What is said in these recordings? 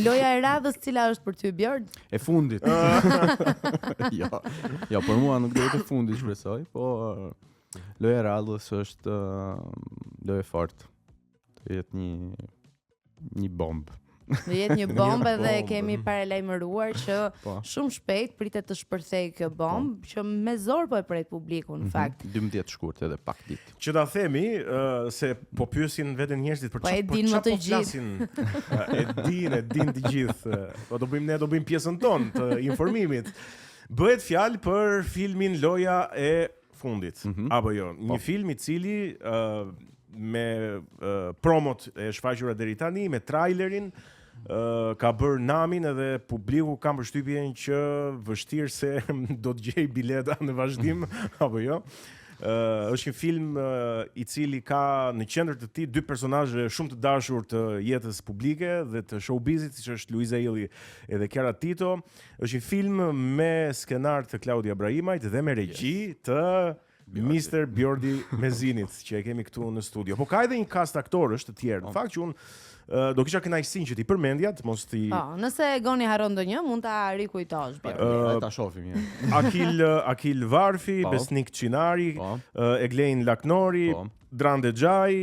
Loja e radhës cila është për ty Bjorn? E fundit. Jo, për mua nuk do të fundit shpresoj, po loja e radhës është lojë fort. Do jetë një bombë. Do jetë një bombë dhe kemi paralajmëruar që shumë shpejt pritet të shpërthejë kjo bombë, që me zor po e pret publiku në fakt. 12 shkurt edhe pak ditë. Që ta themi se po pyesin veten njerëzit për çfarë po flasin. E din të gjithë. Po do bëjmë pjesën tonë të informimit. Bëhet fjalë për filmin Loja e fundit. Apo jo, një film I cili me promot e shfaqura deri tani, me trailerin ka bërë namin edhe publiku ka përshtypjen që vështirë se do të gjej bileta në vazhdim apo jo. Është një film I cili ka në qendër të tij dy personazhe shumë të dashur të jetës publike dhe të showbizit, siç është Luiza Illi edhe Chiara Tito. Është një film me skenar të Claudia Brahimajt dhe me regji të Mr. Bjordi Mezinit që e kemi këtu në studio. Po ka edhe një cast aktorësh të tjerë. Në fakt që unë do kisha kënaqësinë që ti përmendja, të mos ti. Po, nëse Goni harron ndonjë, mund ta rikujtosh Bjordi. Ta shohim një. Akil Varfi, Besnik Çinari, Eglein Laknori, Drande Xhaj,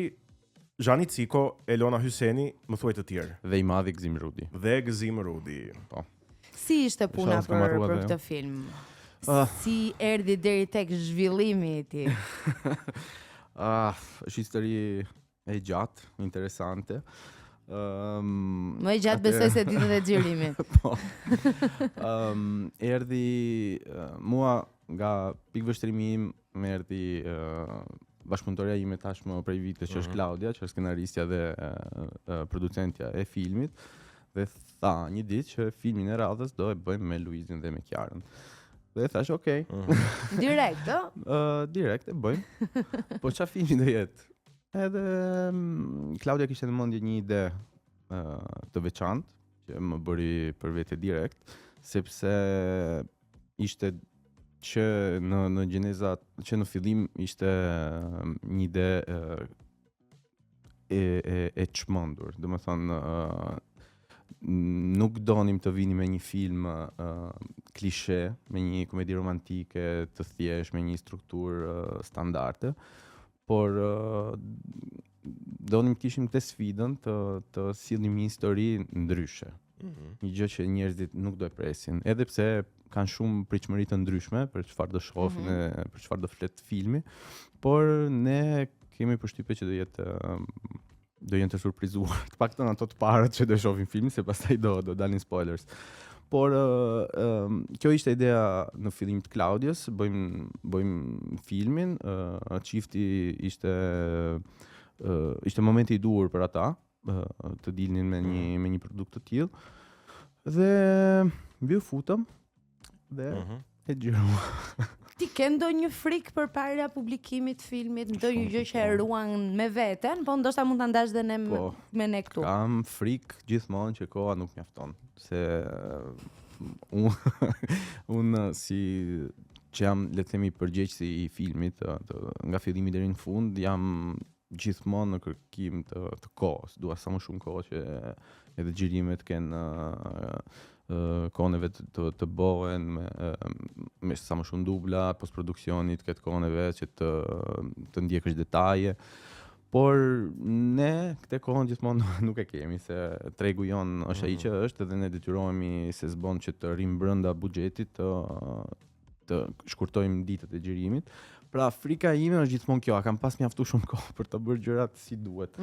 Zhani Ciko, Elona Hyseni, më thuaj të tjerë. Dhe I madhi Gzim Rudi. Po. Si ishte puna për këtë film? Si erdhi deri tek zhvillimi I tij? Është histori e gjatë, interesante. Më e gjatë besoj se ditët e xhirimit. Po. Erdhi mua nga pikvështrimi im, më erdhi bashkëpunëtoria ime tashmë prej vitesh që është Claudia, që është skenaristja dhe producentja e filmit, dhe tha një ditë që filmin e radhës do e bëjmë me Luizin dhe me Kiarën. Dhe thash, okay. Direkt, direkt e bëjmë. Po çfarë filmi do jetë? Edhe Claudia kishte në mendje një ide të veçantë që më bëri për vete direkt, sepse ishte që në gjeneza, që në fillim ishte një ide e çmendur. Domethënë nuk donim të vini me një film klishe, me një komedi romantike të thjeshtë, me një strukturë standarde, por donim të kishim të sfidën të sillim një histori ndryshe. Një gjë që njerëzit nuk do e presin, edhe pse kanë shumë pritshmëri të ndryshme për çfarë do shohin e për çfarë do flet filmi, por ne kemi përshtypje që do jenë të surprizuar, të paktën ato të parët që do shohin filmin, se pastaj do dalin spoilers. Por kjo ishte ideja në fillim të Claudias, bëjmë filmin, çifti ishte momenti I duhur për ata, të dilnin me një produkt të tillë. Dhe mbi u futëm dhe e xhirua. Ti ke ndonjë frikë përpara publikimit të filmit, ndonjë gjë që e ruan me veten, po ndoshta mund ta ndash dhe ne me ne këtu. Kam frikë gjithmonë që koha nuk mjafton, se unë si që jam, le të themi, përgjegjësi I filmit, nga fillimi deri në fund, jam gjithmonë në kërkim të kohës. Dua sa më shumë kohë që edhe xhirimet kenë kohën e vet të bëhen me sa më shumë dubla, postproduksionit këtë kohën e vet që të ndjekësh detaje. Por ne këtë kohën gjithmonë nuk e kemi, se tregu jon është ai që është, edhe ne detyrohemi se s'bën që të rrim brenda buxhetit, të shkurtojmë ditët e xhirimit. Pra frika ime është gjithmonë kjo, kam pas mjaftu shumë kohë për të bërë gjërat si duhet.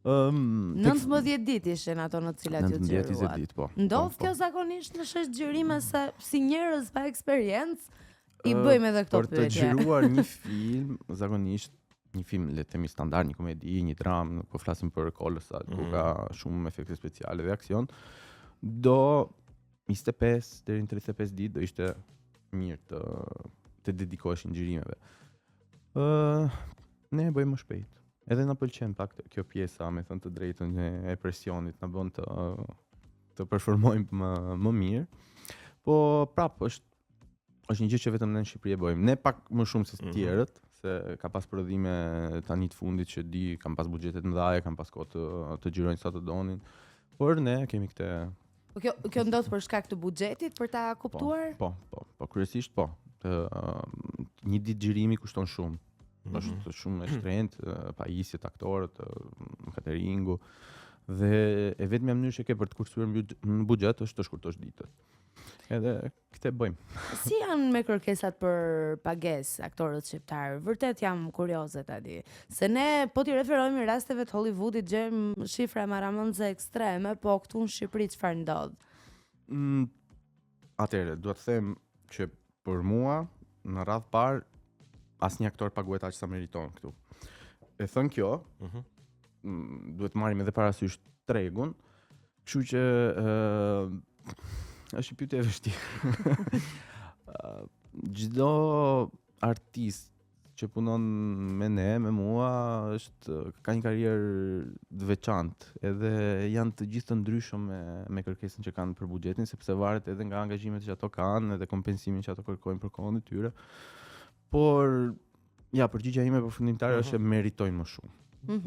19 ditë ishin ato në të cilat ju xhiruat. 19-20 ditë, po. Ndodh kjo zakonisht në shesh xhirime, se si njerëz pa eksperiencë I bëjmë edhe këto pyetje. Për të xhiruar një film, zakonisht një film, le të themi standard, një komedi, një dramë, nuk po flasim për kolosal, ku ka shumë efekte speciale dhe aksion, do 25 deri në 35 ditë do ishte mirë të dedikoheshin xhirimeve. Ne e bëjmë më shpejt. Edhe na pëlqen pak kjo pjesa, me thënë të drejtën, e presionit, na bën të performojmë më mirë. Po prap është një gjë që vetëm ne në Shqipëri e bëjmë. Ne pak më shumë se të tjerët, se ka pas prodhime tani të fundit që kam pas buxhete të mëdha, kam pas kohë të xhirojnë sa të donin. Por ne kemi këtë. Po kjo ndodh për shkak të buxhetit për ta kuptuar? Po, kryesisht po. Një ditë xhirimi kushton shumë. Është shumë e shtrenjtë, pajisjet, aktorët, cateringu dhe e vetmja mënyrë që ke për të kursyer në buxhet është të shkurtosh ditët. Edhe këtë bëjmë. Si janë me kërkesat për pagesë aktorët shqiptarë? Vërtet jam kurioze tani. Se ne po t'i referojmë rasteve të Hollywoodit, gjejmë shifra maramundse ekstreme, po këtu në Shqipëri çfarë ndodh? Atëherë, duhet të them që për mua në radhë parë asnjë aktor paguhet aq sa meriton këtu. E thënë kjo, duhet marrim edhe parasysh tregun, kështu që është një pyetje e vështirë. Çdo artist që punon me ne, me mua, ka një karrierë të veçantë, edhe janë të gjithë të ndryshëm me kërkesën që kanë për buxhetin, sepse varet edhe nga angazhimet që ato kanë, edhe kompensimin që ato kërkojnë për kohën e tyre. Por ja, përgjigjja ime përfundimtare është që meritojnë më shumë.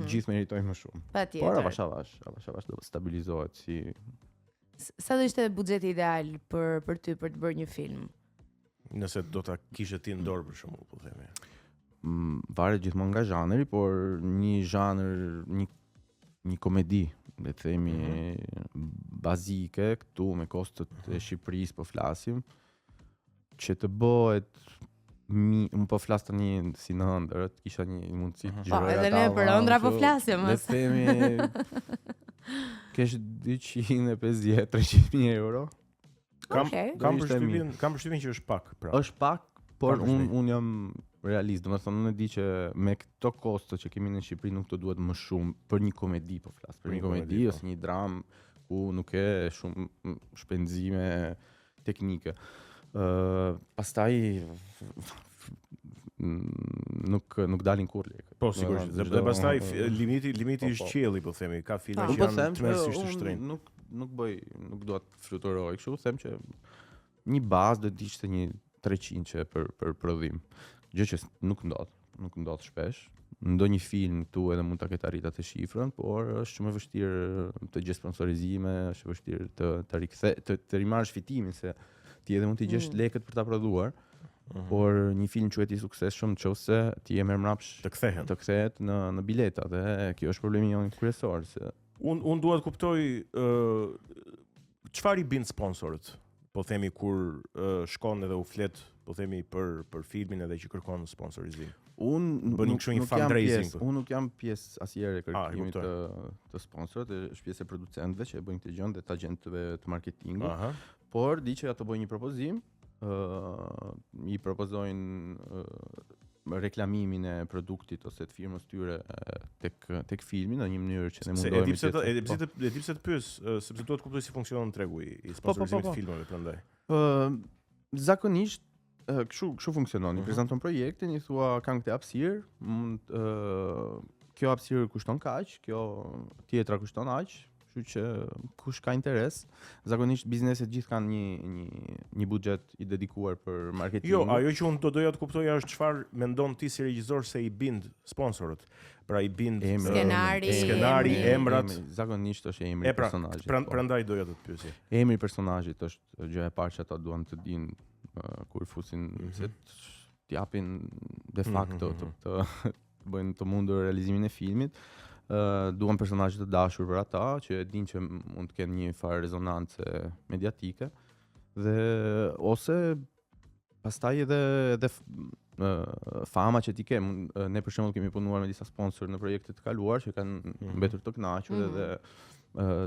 Gjithë meritojnë më shumë. Por avash do stabilizohet si. Sa do ishte buxheti ideal për ty për të bërë një film? Nëse do ta kishe ti në dorë për shembull, po themi. Varet gjithmonë nga zhanri, por një zhanër, një komedi, le të themi bazike këtu me kostot e Shqipërisë po flasim, që të bëhet unë po flas tani si në ëndër, kisha një mundësi të gjëroj ata. Po, edhe ne për ëndra po flasim. Le të themi kesh 250-300.000 euro. Kam përshtypjen që është pak, pra. Është pak, por unë jam realist, domethënë unë e di që me këto kosto që kemi në Shqipëri nuk të duhet më shumë për një komedi po flas, për një komedi ose një dramë ku nuk ke shumë shpenzime teknike. Pastaj nuk dalin kur lekë. Po sigurisht. Dhe pastaj limiti është qielli, po themi, ka filma që janë tmerrsisht të shtrenjtë. Nuk dua të fluturoj kështu, them që një bazë do të ishte një 300 që për prodhim. Gjë që nuk ndodh shpesh. Ndonjë film këtu edhe mund ta ketë arritur atë shifrën, por është shumë e vështirë të gjesh sponsorizime, është e vështirë të rimarrësh fitimin se ti edhe mund t'i gjesh lekët për ta prodhuar, por një film quhet i suksesshëm nëse ti e merr mbrapsht të kthehet në bileta dhe kjo është problemi jon kryesor se unë dua të kuptoj çfarë i bin sponsorët, po themi kur shkon edhe u flet, po themi për filmin edhe që kërkon sponsorizim. Unë nuk jam pjesë asnjëherë e kërkimit të sponsorët, është pjesë e producentëve që e bëjnë këtë gjë dhe të agentëve të marketingut. Por di që ato bëjnë një propozim, i propozojnë reklamimin e produktit ose të firmës tyre tek filmi në një mënyrë që ne mundohemi të. E di pse të pyes, sepse duhet të kuptoj si funksionon tregu i sponsorizimit të filmave prandaj. Zakonisht kështu funksionon. I prezanton projektin, i thua kanë këtë hapësirë, kjo hapësirë kushton kaq, kjo tjetra kushton aq. Kështu që kush ka interes, zakonisht bizneset gjithë kanë një buxhet i dedikuar për marketing. Jo, ajo që unë doja të kuptoja është çfarë mendon ti si regjisor se i bind sponsorët. Pra i bind skenari, emrat. Zakonisht është emri i personazhit. Prandaj doja të të pyesja. Emri i personazhit është gjëja e parë që ata duan të dinë kur fusin se t'japin de facto të bëjnë të mundur realizimin e filmit. Duan personazhe të dashur për ata që e dinë që mund të kenë një farë rezonancë mediatike dhe ose pastaj edhe fama që ti ke. Ne për shembull kemi punuar me disa sponsorë në projekte të kaluar që kanë mbetur të kënaqur edhe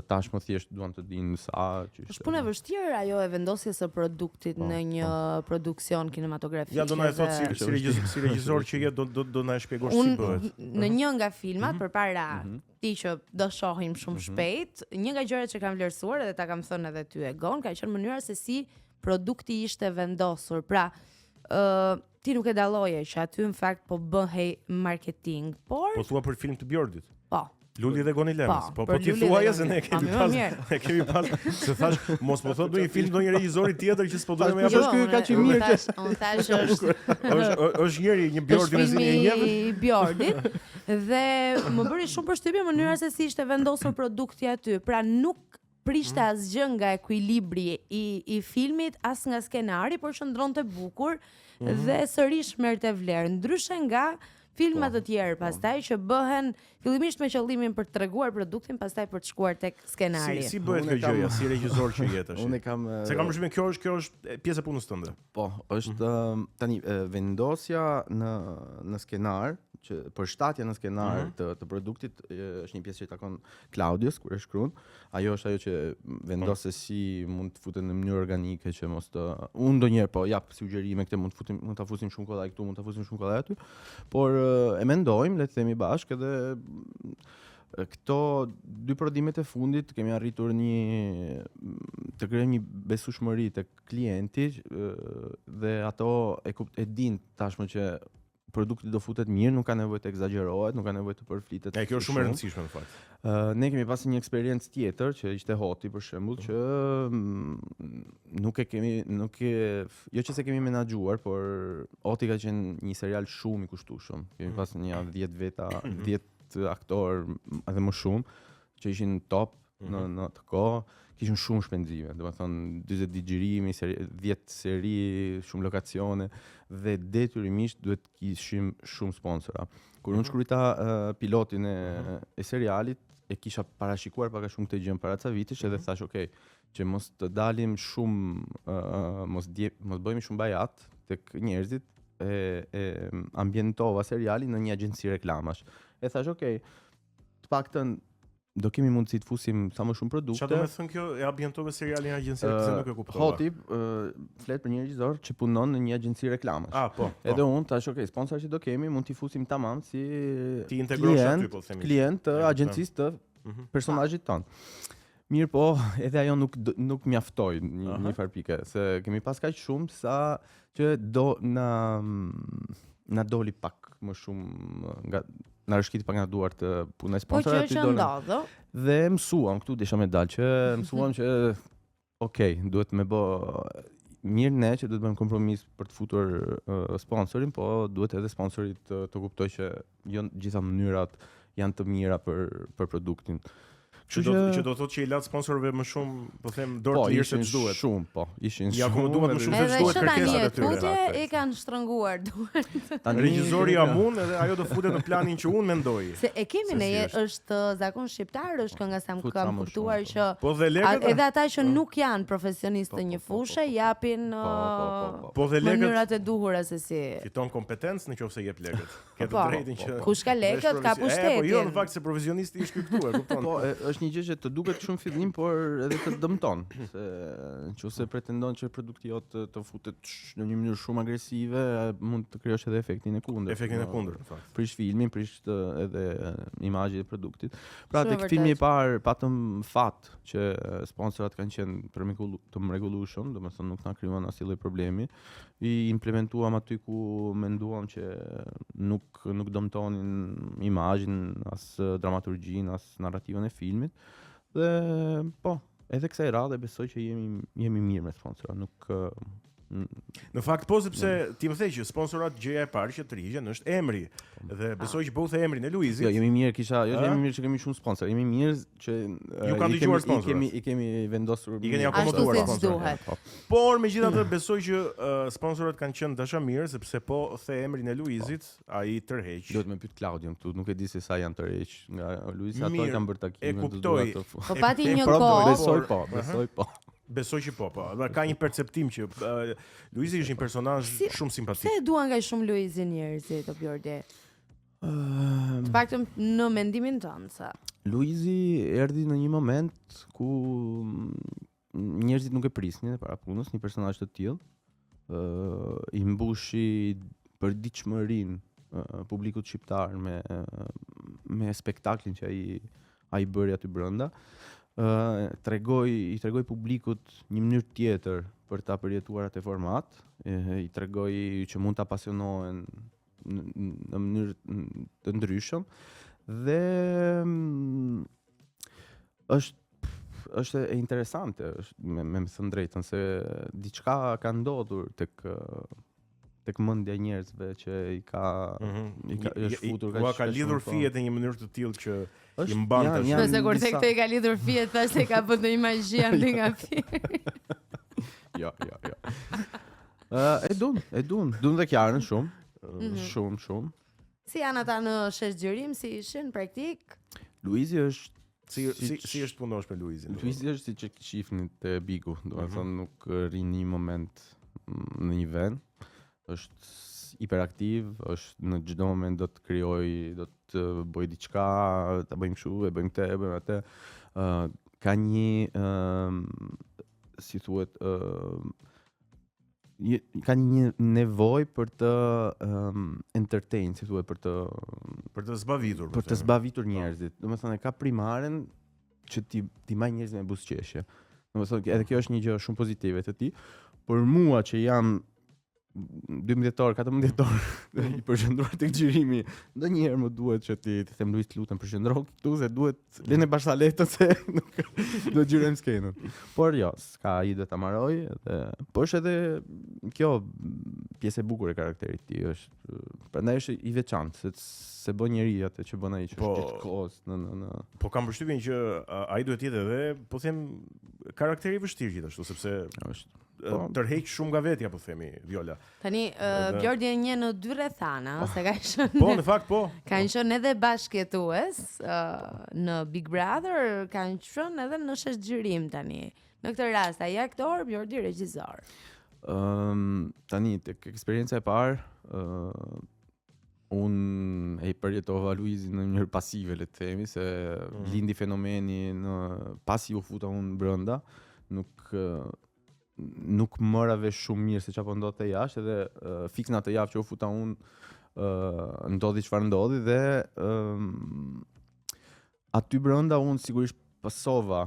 tashmë thjesht duan të dinë sa që është punë e vështirë ajo e vendosjes së produktit në një produksion kinematografik. Ja do na e thot si regjisor që je do na e shpjegosh si bëhet. Në një nga filmat përpara ti që do shohim shumë shpejt, një nga gjërat që kam vlerësuar edhe ta kam thënë edhe ty Egon, ka qenë mënyra se si produkti ishte vendosur. Pra, ti nuk e dalloje që aty në fakt po bëhej marketing, por po thua për film të Bjordit. Po. Luli dhe Goni Lemës. Po ti thuaje se ne kemi pas. Se thash, mos po thot ndonjë film ndonjë regjisori tjetër që s'po duhet më japësh ky kaq i mirë që. Unë thash është një Bjordi me një njëve. Bjordit dhe më bëri shumë përshtypje mënyra se si ishte vendosur produkti aty. Pra nuk prishte asgjë nga ekuilibri i filmit, as nga skenari, por shndronte bukur dhe sërish merrte vlerë. Ndryshe nga filma të tjerë pastaj që bëhen fillimisht me qëllimin për të treguar produktin, pastaj për të shkuar tek skenari. Si bëhet kjo gjëja si regjisor që je tash? Unë kam Se kam përshtypjen kjo është pjesë e punës tënde. Po, është tani vendosja në skenar, që përshtatja në skenar të produktit është një pjesë që i takon Claudius kur e shkruan. Ajo është ajo që vendos se si mund të futen në mënyrë organike që mos të unë ndonjëherë po jap sugjerime këtë mund ta fusim shumë kollaj këtu, mund ta fusim shumë kollaj aty. Por e mendojmë, le të themi bashkë edhe këto dy prodhimet e fundit kemi arritur të krijojmë një besueshmëri tek klienti dhe ato e din tashmë që produkti do futet mirë, nuk ka nevojë të egzagerohet, nuk ka nevojë të përflitet. Kjo është shumë e rëndësishme në fakt. Ne kemi pasur një eksperiencë tjetër që ishte Hoti për shembull, që jo që se kemi menaxhuar, por Hoti ka qenë një serial shumë i kushtueshëm. Kemi pasur një 10 veta, 10 aktor edhe më shumë që ishin top në atë kohë. Kishin shumë shpenzime, domethënë 40 digjërimi, 10 seri, shumë lokacione dhe detyrimisht duhet kishim shumë sponsora. Kur unë shkruajta pilotin e serialit, e kisha parashikuar pak a shumë këtë gjë para ca vitesh edhe thash, okay, që mos të dalim shumë mos bëhemi shumë bajat tek njerëzit, e ambientova serialin në një agjenci reklamash. E thash, okay, të paktën do kemi mundësi të fusim sa më shumë produkte. Çfarë do të thënë kjo e ambientove serialin në agjenci, pse nuk e kuptova? Hoti flet për një regjisor që punon në një agjenci reklamash. Po. Edhe unë tash, okay, sponsor që do kemi mund t'i fusim tamam si ti integrosh aty po themi. Klient të agjencisë të personazhit ton. Mirë po, edhe ajo nuk mjaftoi një farpike, se kemi pas kaq shumë sa që do na doli pak më shumë nga na rëshkiti pak nga duart të punoj sponsorë aty do. Dhe mësuam këtu desha me dalë që mësuam që okay, duhet me bë mirë ne që duhet bëjmë kompromis për të futur sponsorin, po duhet edhe sponsorit të kuptoj që jo gjitha mënyrat janë të mira për produktin. Që do thotë që i lat sponsorëve më shumë, po them, dorë të lirë se ç'duhet. Shumë, po. Ishin shumë. Ja akomoduan më shumë se ç'duhet kërkesat e tyre. Edhe i kanë shtrënguar duart. Tani regjizori amun edhe ajo do futet në planin që unë mendoj. Se e kemi ne është zakon shqiptar, është kënga sa më kam kuptuar që po dhe legët edhe ata që nuk janë profesionistë të një fushë japin mënyrat e duhura se si fiton kompetencë nëse jep legët. Ke të drejtën që kush ka legët ka pushtetin. Po jo, në fakt se profesionisti ish këtu, e kupton. Po është një gjë që të duket shumë fillim, por edhe të dëmton. Se nëse pretendon që produkti jot të futet në një mënyrë shumë agresive, mund të krijosh edhe efektin e kundërt. Efektin e kundërt, në fakt. Prish filmin, prish edhe imazhin e produktit. Pra tek filmi i parë patëm fat që sponsorat kanë qenë të mrekullueshëm, domethënë nuk na krijuan asnjë lloj problemi. I implementuam aty ku menduam që nuk dëmtonin imazhin, as dramaturgjinë, as narrativën e filmit. Dhe po, edhe kësaj radhe besoj që jemi mirë me sponsora, nuk në fakt po, sepse ti më the që sponsorat gjëja e parë që të rigjen është emri. Dhe besoj që bëu emrin e Luizit. Jo, jemi mirë jemi mirë që kemi shumë sponsor. Jemi mirë që ju kanë dëgjuar sponsorat. I kemi vendosur. I keni akomoduar sponsorat. Por megjithatë besoj që sponsorat kanë qenë dashamirë sepse po the emrin e Luizit, ai tërheq. Duhet me pyet Claudion këtu, nuk e di se sa janë tërheq nga Luizi, ato i kanë bërë takime. E kuptoj. Po pati një kohë. Besoj po. Besoj që po. Ka një perceptim që Luizi është një personazh shumë simpatik. Se e duan nga shumë Luizin njerëzit, o Bjordi? Të paktën në mendimin tënd sa. Luizi erdhi në një moment ku njerëzit nuk e prisnin para punës, një personazh të tillë. I mbushi përditshmërinë publikut shqiptar me spektaklin që ai bëri aty brenda. I tregoj publikut një mënyrë tjetër për ta përjetuar atë format, i tregoj që mund ta pasionohen në mënyrë të ndryshëm dhe është e interesante, me thënë drejtën, se diçka ka ndodhur tek tek mendja e njerëzve që është futur ka lidhur fijet në një mënyrë të tillë që i mban tash. Nëse kur tek të ka lidhur fijet thash se ka bën ndonjë magji aty nga fiet. Jo. E dun dhe Kiarën shumë. Si janë ata në sheshgjërim, si ishin praktik? Luizi është si është punosh me Luizin? Luizi është siç e shifni te Bigu, domethënë nuk rrin një moment në një vend. Është hiperaktiv, është në çdo moment do të krijoj, do të bëj diçka, ta bëjmë kështu, e bëjmë këtë, e bëjmë atë. Ka një si thuhet ka një nevojë për të entertain, si thuhet, për të zbavitur. Për të zbavitur njerëzit. Domethënë ka primaren që ti maj njerëzit me buzëqeshje. Domethënë edhe kjo është një gjë shumë pozitive te ti. Por mua që jam 12-or, 14-or i përqendruar tek xhirimi, ndonjëherë më duhet që ti them Luiz, lutem përqendro këtu se duhet lënë bashkëletën se nuk do xhirojmë skenën. Por jo, s'ka ide ta marroj, po është edhe kjo pjesë e bukur e karakterit të tij, është prandaj është i veçantë, se bën njëri atë që bën ai që është gjithkohës në Po kam përshtypjen që ai duhet të jetë edhe, po them, karakteri i vështirë gjithashtu, sepse është tërheq shumë nga vetja, po themi, Viola. Tani Bjordi e njeh në 2 rrethana, se ka qenë. Po, në fakt po. Kanë qenë edhe bashkëjetues në Big Brother, kanë qenë edhe në sheshgjërim tani. Në këtë rast ai aktor, Bjordi regjisor. Tani tek eksperjenca e parë, unë e përjetova Luizin në mënyrë pasive, le të themi, se lindi fenomeni pasi u futa unë brenda, nuk mëra vesh shumë mirë se çfarë po ndodhte jashtë, edhe fiks në atë javë që u futa unë ndodhi çfarë ndodhi dhe aty brenda unë sigurisht pasova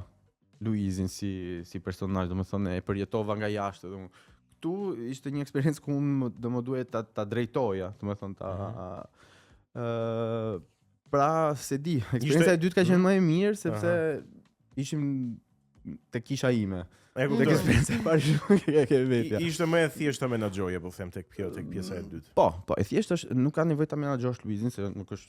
Luizin si personazh, domethënë e përjetova nga jashtë, domethënë këtu ishte një eksperiencë ku unë do më duhet ta drejtoja, domethënë pra se di, eksperienca e dytë ka qenë më e mirë sepse ishim tek kisha ime. Tek eksperienca e parë shumë ke vetja. Ishte më e thjeshtë ta menaxhoje, po them tek pjesa e dytë. Po, e thjeshtë është, nuk ka nevojë ta menaxhosh Luizin se nuk është.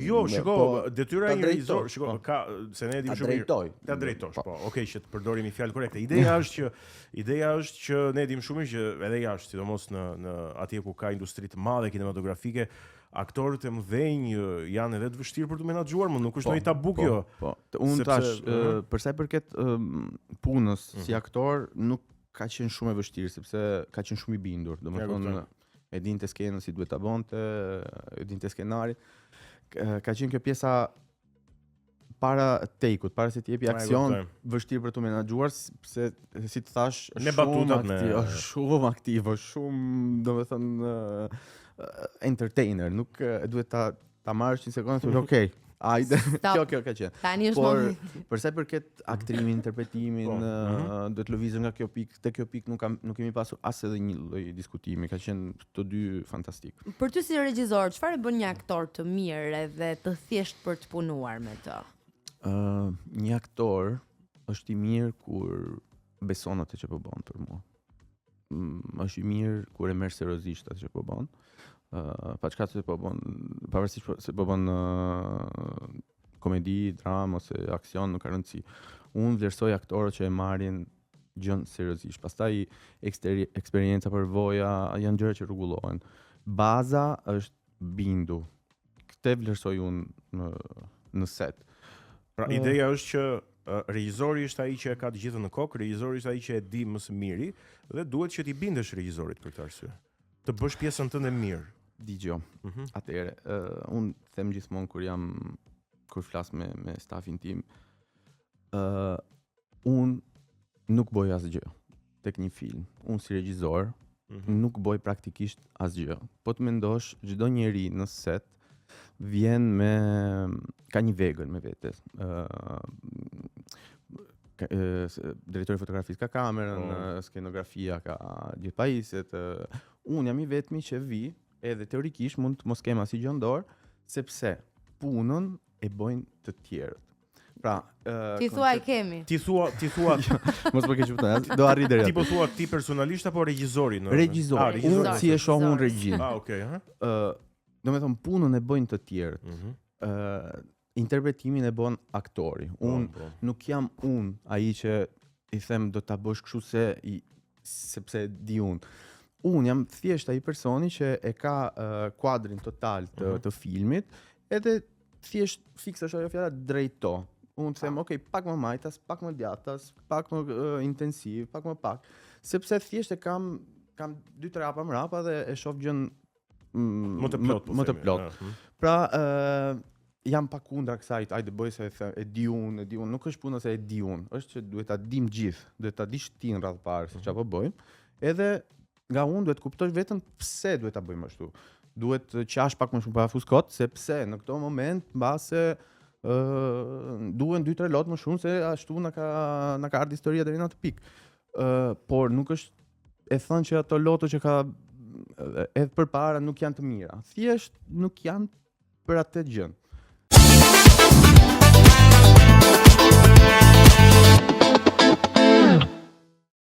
Jo, shiko, detyra e një regjisor, shiko, ka se ne e dim shumë mirë. Ta drejtosh, po. Okej, që të përdorim një fjalë korrekte. Ideja është që ne e dim shumë mirë që edhe jashtë, sidomos në atje ku ka industri të madhe kinematografike, aktorët e mëdhenj janë edhe të vështirë për të menaxhuar, më nuk është ndonjë tabu kjo. Po. Unë tash për sa i përket punës si aktor nuk ka qenë shumë e vështirë sepse ka qenë shumë i bindur. Domethënë e dinte skenën si duhet ta bonte, e dinte skenarin. Ka qenë kjo pjesa para take-ut, para se të jepi aksion, vështirë për të menaxhuar, se si të thash, është shumë aktiv, shumë, domethënë entertainer, nuk duhet ta marrësh një sekondë thosh okay, hajde. Kjo ka qenë. Tani është moment. Por për sa i përket aktrimin, interpretimin, do të lëvizëm nga kjo pikë, te kjo pikë nuk kemi pasur as edhe një lloj diskutimi, ka qenë të dy fantastik. Për ty si regjisor, çfarë bën një aktor të mirë edhe të thjesht për të punuar me të? Një aktor është i mirë kur beson atë që po bën për mua. Është i mirë kur e merr seriozisht atë që po bën. Pa çka se po bën, pavarësisht se po bën komedi, dramë ose aksion, nuk ka rëndësi. Unë vlerësoj aktorët që e marrin gjën seriozisht. Pastaj eksperienca, përvoja janë gjëra që rregullohen. Baza është bindu. Këtë vlerësoj unë në set. Pra ideja është që regjizori është ai që e ka të gjithën në kokë, regjizori është ai që e di më së miri dhe duhet që ti bindesh regjizorit për këtë arsye. Të bësh pjesën tënde mirë. Digjo. Atëherë, unë them gjithmonë kur flas me stafin tim, unë nuk bëj asgjë tek një film. Unë si regjisor nuk bëj praktikisht asgjë. Po të mendosh, çdo njeri në set vjen ka një vegël me vete. Drejtori fotografisë ka kamerën, skenografia ka gjithë pajisjet. Unë jam i vetmi që vi, edhe teorikisht mund të mos kem asnjë gjë në dorë, sepse punën e bëjnë të tjerët. Pra, ti thua e kemi. Ti thua mos më ke kuptuar. Do arrit deri aty. Ti po thua ti personalisht apo regjizori në? Regjizori. Unë si e shoh unë regjin. Okay, Domethënë punën e bëjnë të tjerët. Interpretimin e bën aktori. Unë nuk jam ai që i them do ta bësh kështu sepse di unë. Unë jam thjesht ai personi që e ka kuadrin total të filmit, edhe thjesht fiksesh ajo fjala drejto. Unë them, pak më majtas, pak më djatas, pak më intensiv, pak më pak, sepse thjesht e kam 2-3 hapa mrapa dhe e shoh gjën më të plot. Pra, jam pakundra kësaj, hajde bëj se e di unë, nuk është puna se e di unë, është që duhet ta dim gjithë, duhet ta dish ti në radhë parë se çfarë po bëjmë, edhe nga unë duhet kuptosh vetëm pse duhet ta bëjmë ashtu. Duhet qash pak më shumë para fuskot, sepse në këto moment mbase duhen 2-3 lot më shumë se ashtu na ka ardhur historia deri në atë pikë. Por nuk është e thënë që ato loto që ka edhe përpara nuk janë të mira. Thjesht nuk janë për atë gjën.